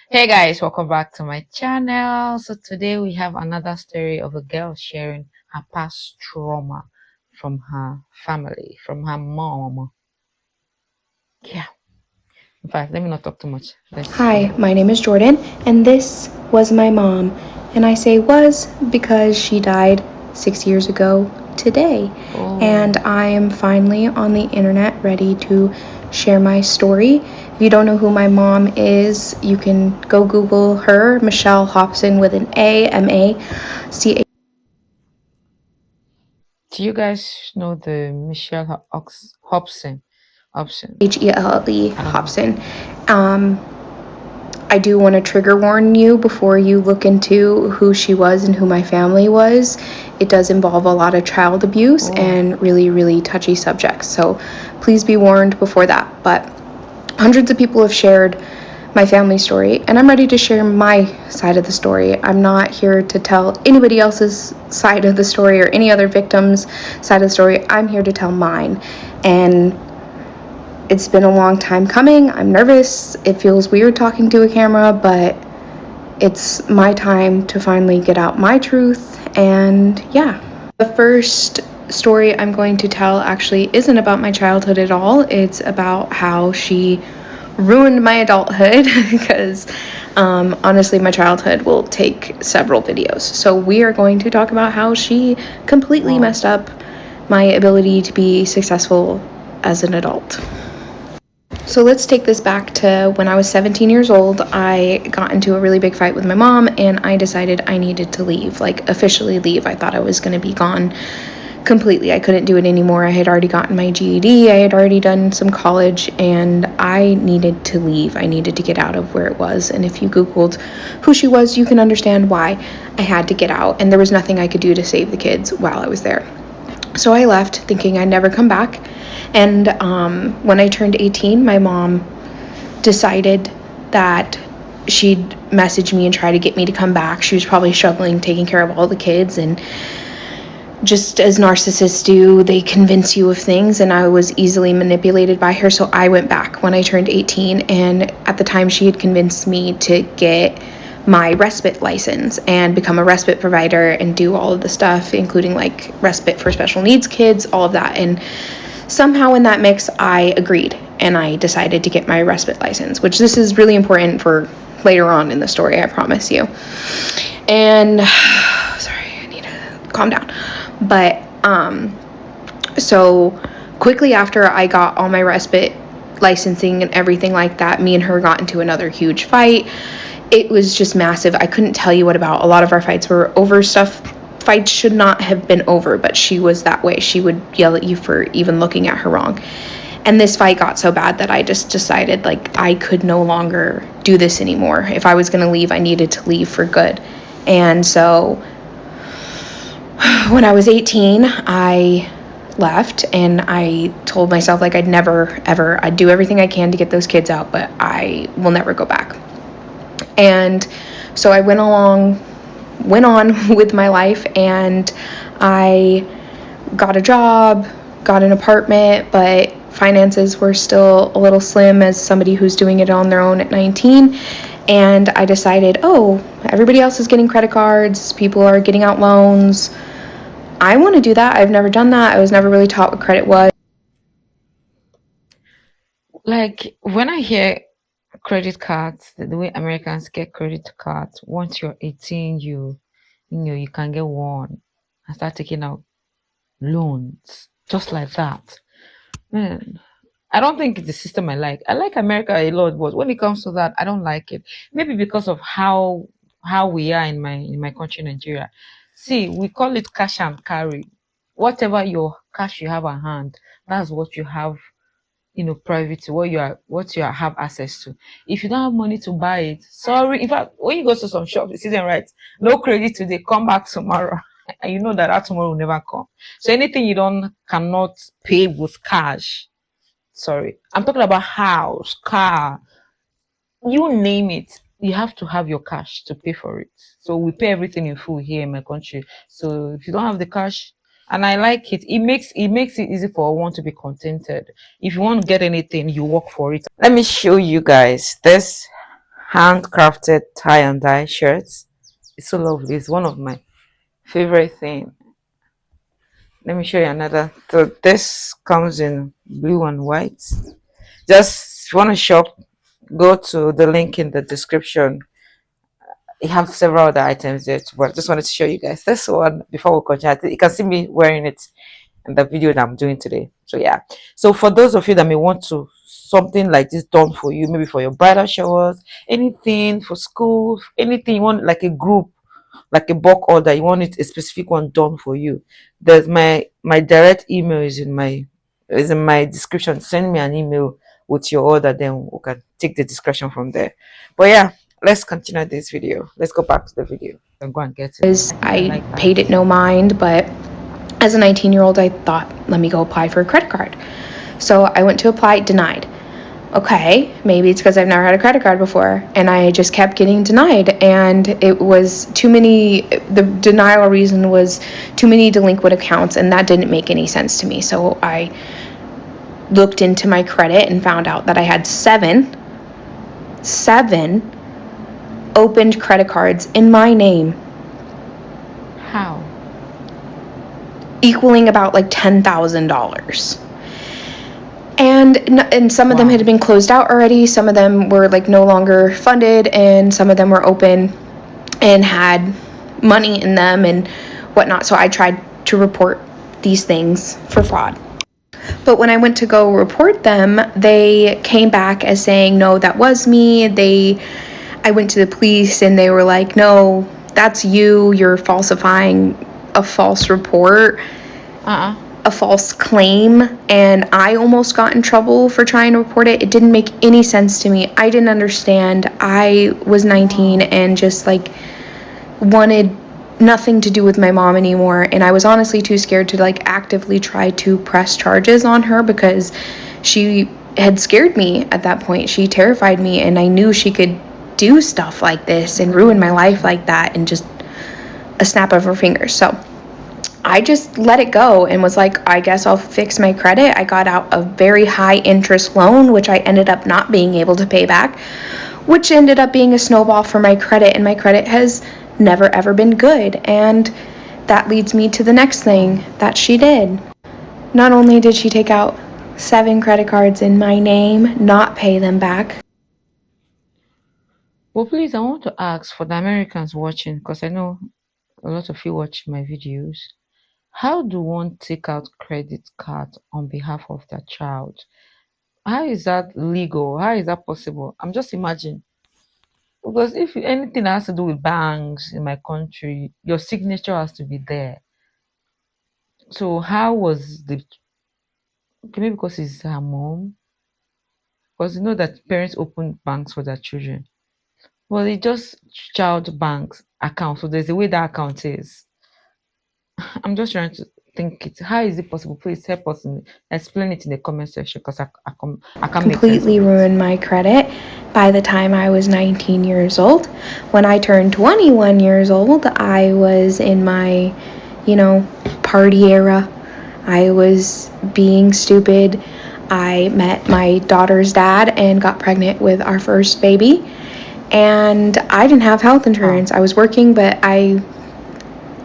Hey guys, welcome back to my channel. So today we have another story of a girl sharing her past trauma from her family, from her mom. Yeah, in fact, let me not talk too much. Let's Hi, hear my it. name is Jordan, and this was my mom. And I say was because she died 6 years ago today. And Oh, I am finally on the internet ready to share my story. If you don't know who my mom is, you can go Google her, Michelle Hobson with an A, M-A-C-H. do you guys know the Michelle Hobson? Hobson. H-E-L-L-E I don't know. Hobson. Um, I do want to trigger warn you before you look into who she was and who my family was. It does involve a lot of child abuse Oh, and really, really touchy subjects. So please be warned before that. But hundreds of people have shared my family story, and I'm ready to share my side of the story. I'm not here to tell anybody else's side of the story or any other victim's side of the story. I'm here to tell mine. And it's been a long time coming. I'm nervous. It feels weird talking to a camera, but it's my time to finally get out my truth. And yeah. The first story I'm going to tell actually isn't about my childhood at all. It's about how she ruined my adulthood because honestly, my childhood will take several videos. So, we are going to talk about how she completely wow. messed up my ability to be successful as an adult. So let's take this back to when I was 17 years old. I got into a really big fight with my mom and I decided I needed to leave, like officially leave. I thought I was going to be gone completely. I couldn't do it anymore. I had already gotten my GED, I had already done some college, and I needed to leave. I needed to get out of where it was. And if you Googled who she was, you can understand why I had to get out. And there was nothing I could do to save the kids while I was there. So I left thinking I'd never come back. And when I turned 18, my mom decided that she'd message me and try to get me to come back. She was probably struggling taking care of all the kids, and just as narcissists do, they convince you of things, and I was easily manipulated by her. So I went back when I turned 18, and at the time she had convinced me to get my respite license and become a respite provider and do all of the stuff, including like respite for special needs kids, all of that. And somehow in that mix I agreed and I decided to get my respite license, which this is really important for later on in the story, I promise you. And sorry, I need to calm down. But so quickly after I got all my respite licensing and everything like that, me and her got into another huge fight. It was just massive. I couldn't tell you what about. A lot of our fights were over stuff. Fights should not have been over, but she was that way. She would yell at you for even looking at her wrong. And this fight got so bad that I just decided like I could no longer do this anymore. If I was going to leave, I needed to leave for good. And so when I was 18, I left and I told myself like I'd never ever, I'd do everything I can to get those kids out, but I will never go back. And so I went on with my life, and I got a job, got an apartment, but finances were still a little slim as somebody who's doing it on their own at 19. And I decided, oh, everybody else is getting credit cards, people are getting out loans. I want to do that. I've never done that. I was never really taught what credit was. Like when I hear credit cards, the way Americans get credit cards, once you're 18, you can get one and start taking out loans just like that. Man, I don't think it's the system I like. I like America a lot, but when it comes to that, I don't like it. Maybe because of how we are in my country, Nigeria. See, we call it cash and carry. Whatever your cash you have at hand, that's what you have, private, what you have access to. If you don't have money to buy it, sorry. In fact, when you go to some shops, it isn't right. No credit today, come back tomorrow. And you know that tomorrow will never come. So anything you don't cannot pay with cash. Sorry. I'm talking about house, car, you name it. You have to have your cash to pay for it. So we pay everything in full here in my country. So if you don't have the cash, and I like it, it makes it easy for one to be contented. If you want to get anything, you work for it. Let me show you guys this handcrafted tie and dye shirts. It's so lovely. It's one of my favorite thing. Let me show you another. So this comes in blue and white. Just if you want to shop, go to the link in the description. You have several other items there too, but I just wanted to show you guys this one before we continue. You can see me wearing it in the video that I'm doing today. So yeah. So for those of you that may want to something like this done for you, maybe for your bridal showers, anything for school, anything you want, like a group, like a bulk order, you want it a specific one done for you. There's my direct email is in my description. Send me an email with your order, then we can take the discussion from there. But yeah, let's continue this video. Let's go back to the video and go and get it. I think I I like that. paid it no mind, but as a 19-year-old, I thought, let me go apply for a credit card. So I went to apply, denied. Okay, maybe it's because I've never had a credit card before, and I just kept getting denied, and it was too many. The denial reason was too many delinquent accounts, and that didn't make any sense to me. So I looked into my credit and found out that I had seven opened credit cards in my name, How? equaling about like $10,000. And some of them Wow. had been closed out already. Some of them were like no longer funded, and some of them were open and had money in them and whatnot. So I tried to report these things for fraud. But when I went to go report them, they came back as saying, no, that was me. I went to the police and they were like, no, that's you. You're falsifying a false report, a false claim. And I almost got in trouble for trying to report it. It didn't make any sense to me. I didn't understand. I was 19 and just like wanted nothing to do with my mom anymore, and I was honestly too scared to like actively try to press charges on her because she had scared me at that point. She terrified me, and I knew she could do stuff like this and ruin my life like that in just a snap of her fingers. So I just let it go and was like, I guess I'll fix my credit. I got out a very high interest loan, which I ended up not being able to pay back, which ended up being a snowball for my credit, and my credit has never ever been good. And that leads me to the next thing that she did. Not only did she take out 7 credit cards in my name, not pay them back. Well, please, I want to ask for the Americans watching, because I know a lot of you watch my videos. How do one take out credit card on behalf of their child? How is that legal? How is that possible? I'm just imagining. Because if anything that has to do with banks in my country, your signature has to be there. So how was the okay, maybe because it's her mom? Because you know that parents open banks for their children. Well, it's just child banks account. So there's a way that account is. I'm just trying to think it. How is it possible? Please help us explain it in the comment section because I can't make sense Completely of it. ruined my credit by the time I was 19 years old. When I turned 21 years old, I was in my, party era. I was being stupid. I met my daughter's dad and got pregnant with our first baby. And I didn't have health Wow. insurance. I was working, but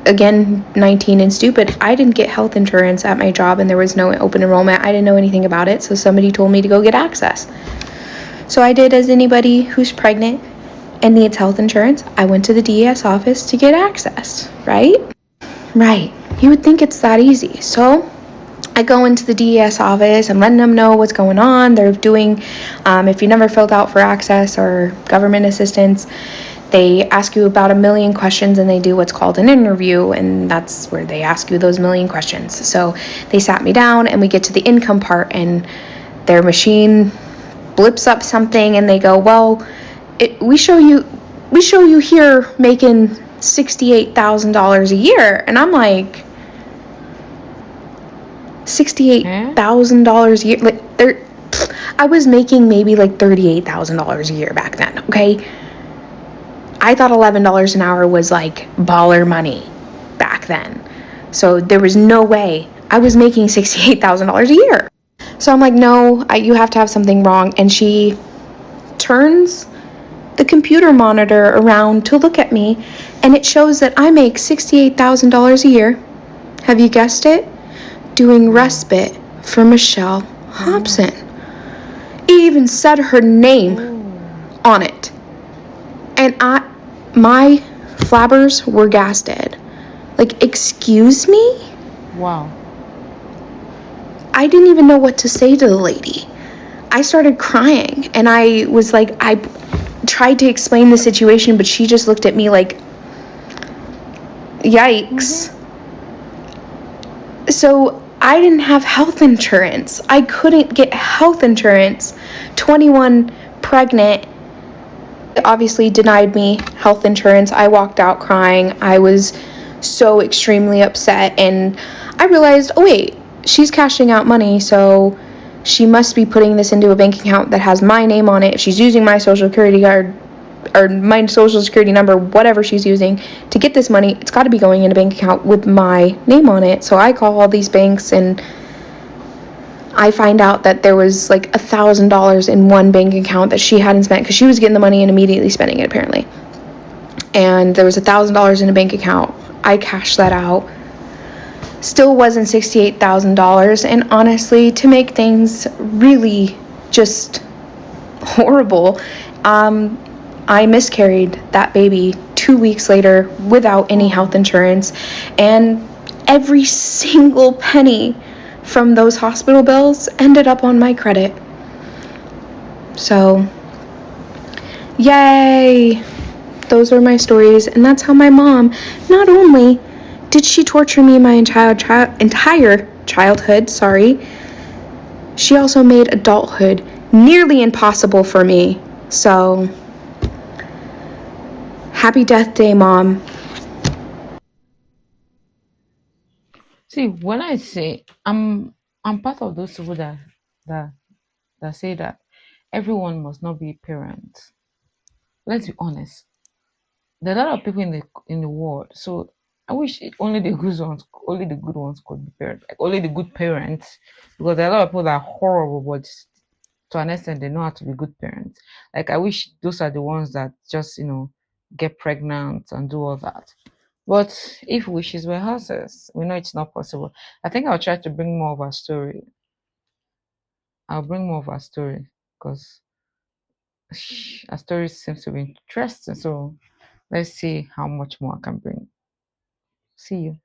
again, 19 and stupid, I didn't get health insurance at my job, and there was no open enrollment. I didn't know anything about it, so somebody told me to go get access. So I did as anybody who's pregnant and needs health insurance. I went to the DES office to get access, right? Right. You would think it's that easy. So I go into the DES office. I'm letting them know what's going on. They're doing, if you never filled out for access or government assistance, they ask you about 1,000,000 questions, and they do what's called an interview, and that's where they ask you those 1,000,000 questions. So they sat me down, and we get to the income part, and their machine blips up something, and they go, well, we show you here making $68,000 a year. And I'm like, Eh? $68,000 a year? Like, I was making maybe like $38,000 a year back then, okay? I thought $11 an hour was like baller money back then. So there was no way I was making $68,000 a year. So I'm like, no, you have to have something wrong. And she turns the computer monitor around to look at me, and it shows that I make $68,000 a year. Have you guessed it? Doing Wow. respite for Michelle Wow. Hobson. It even said her name Oh. on it. And my flabbers were gasted. Like, excuse me? Wow. I didn't even know what to say to the lady. I started crying and I was like, I tried to explain the situation, but she just looked at me like, Mm-hmm. yikes. So I didn't have health insurance. I couldn't get health insurance. 21, pregnant, obviously denied me health insurance. I walked out crying. I was so extremely upset, and I realized, oh wait, she's cashing out money, so she must be putting this into a bank account that has my name on it. If she's using my social security card or my social security number, whatever she's using to get this money, it's got to be going in a bank account with my name on it. So I call all these banks and I find out that there was like $1,000 in one bank account that she hadn't spent because she was getting the money and immediately spending it apparently. And there was $1,000 in a bank account. I cashed that out. Still wasn't $68,000. And honestly, to make things really just horrible, I miscarried that baby 2 weeks later without any health Oh. insurance. And every single penny from those hospital bills ended up on my credit. So, yay! Those are my stories, and that's how my mom, not only did she torture me my entire childhood, she also made adulthood nearly impossible for me. So, happy death day, Mom. See, when I say I'm part of those people that that say that everyone must not be a parent. Let's be honest. There are a lot of people in the world. So I wish only the good ones could be parents, like only the good parents, because there are a lot of people that are horrible, but to an extent they know how to be good parents. Like I wish those are the ones that just get pregnant and do all that. But if wishes were horses, we know it's not possible. I think I'll try to bring more of our story. I'll bring more of our story because our story seems to be interesting. So let's see how much more I can bring. See you.